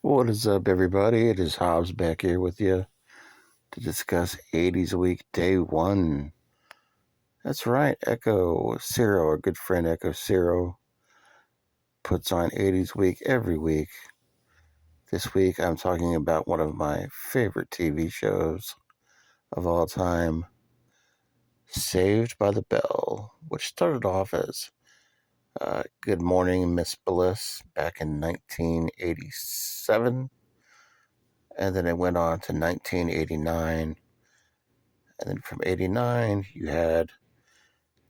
What is up, everybody? It is Hobbs back here with you to discuss 80s Week Day 1. That's right, Echo Zero, our good friend Echo Zero, puts on 80s Week every week. This week, I'm talking about one of my favorite TV shows of all time, Saved by the Bell, which started off as Good Morning Miss Bliss back in 1987, and then it went on to 1989. And then from 89, you had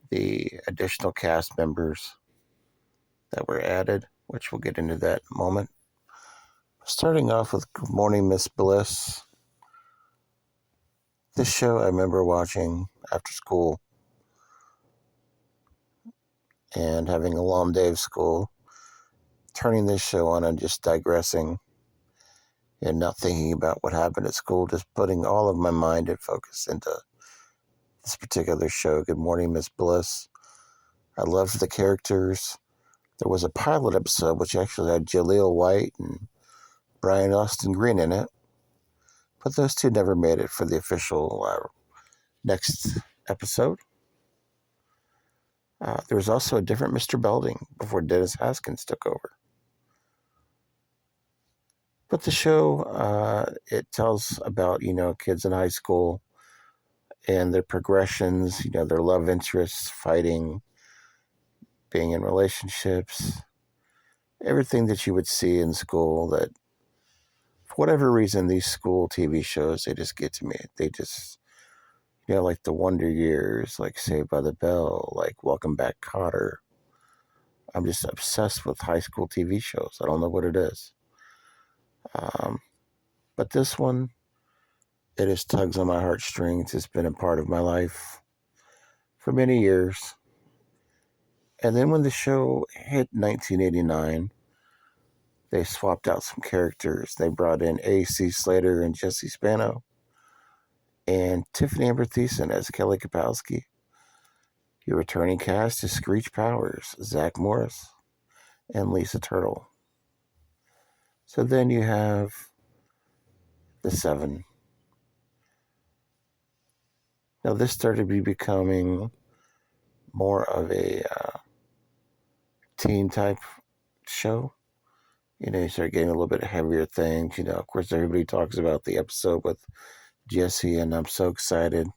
the additional cast members that were added, which we'll get into that in a moment. Starting off with Good Morning Miss Bliss. This show I remember watching after school and having a long day of school, turning this show on and just digressing and not thinking about what happened at school, just putting all of my mind and focus into this particular show, Good Morning Miss Bliss. I loved the characters. There was a pilot episode which actually had Jaleel White and Brian Austin Green in it, but those two never made it for the official next episode. There was also a different Mr. Belding before Dennis Haskins took over. But the show, it tells about, kids in high school and their progressions, their love interests, fighting, being in relationships, everything that you would see in school that, for whatever reason, these school TV shows, they just get to me. They just, like The Wonder Years, like Saved by the Bell, like Welcome Back, Kotter. I'm just obsessed with high school TV shows. I don't know what it is. But this one, it just tugs on my heartstrings. It's been a part of my life for many years. And then when the show hit 1989, they swapped out some characters. They brought in A.C. Slater and Jesse Spano, and Tiffany Amber Thiessen as Kelly Kapowski. Your returning cast is Screech Powers, Zach Morris, and Lisa Turtle. So then you have the Seven. Now this started to be becoming more of a teen type show. You start getting a little bit heavier things. Of course, everybody talks about the episode with Jesse, and I'm so excited.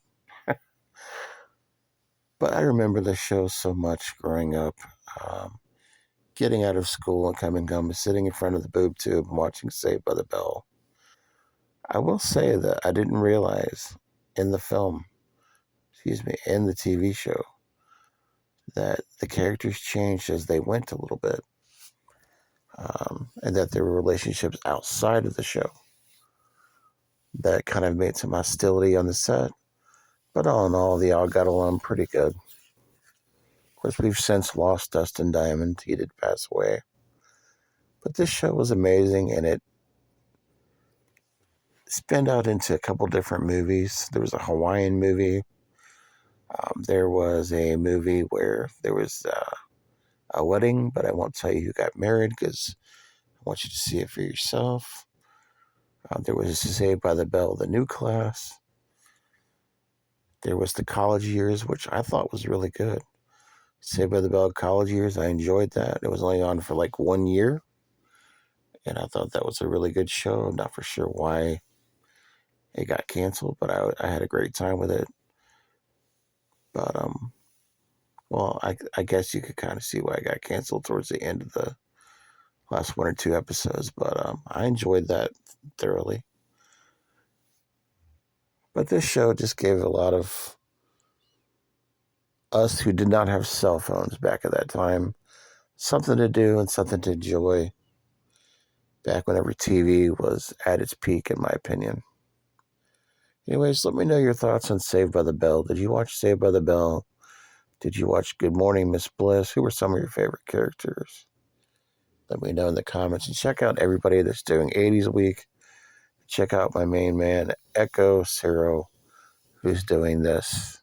But I remember the show so much growing up. Getting out of school and coming home, sitting in front of the boob tube and watching Saved by the Bell. I will say that I didn't realize in the film, in the TV show, that the characters changed as they went a little bit, and that there were relationships outside of the show that kind of made some hostility on the set. But all in all, they all got along pretty good. Of course, we've since lost Dustin Diamond. He did pass away. But this show was amazing, and it spun out into a couple different movies. There was a Hawaiian movie. There was a movie where there was a wedding, but I won't tell you who got married because I want you to see it for yourself. There was Saved by the Bell, the new class. There was the college years, which I thought was really good. Saved by the Bell college years, I enjoyed that. It was only on for like 1 year, and I thought that was a really good show. I'm not for sure why it got canceled, but I had a great time with it. But well, I guess you could kind of see why it got canceled towards the end of the last one or two episodes. But I enjoyed that thoroughly. But this show just gave a lot of us who did not have cell phones back at that time something to do and something to enjoy back whenever TV was at its peak, in my opinion. Anyways, let me know your thoughts on Saved by the Bell. Did you watch Saved by the Bell? Did you watch Good Morning Miss Bliss? Who were some of your favorite characters? Let me know in the comments. And check out everybody that's doing 80s Week. Check out my main man, Echo Zero, who's doing this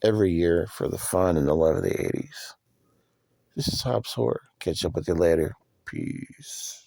every year for the fun and the love of the 80s. This is Hobbs Horror. Catch up with you later. Peace.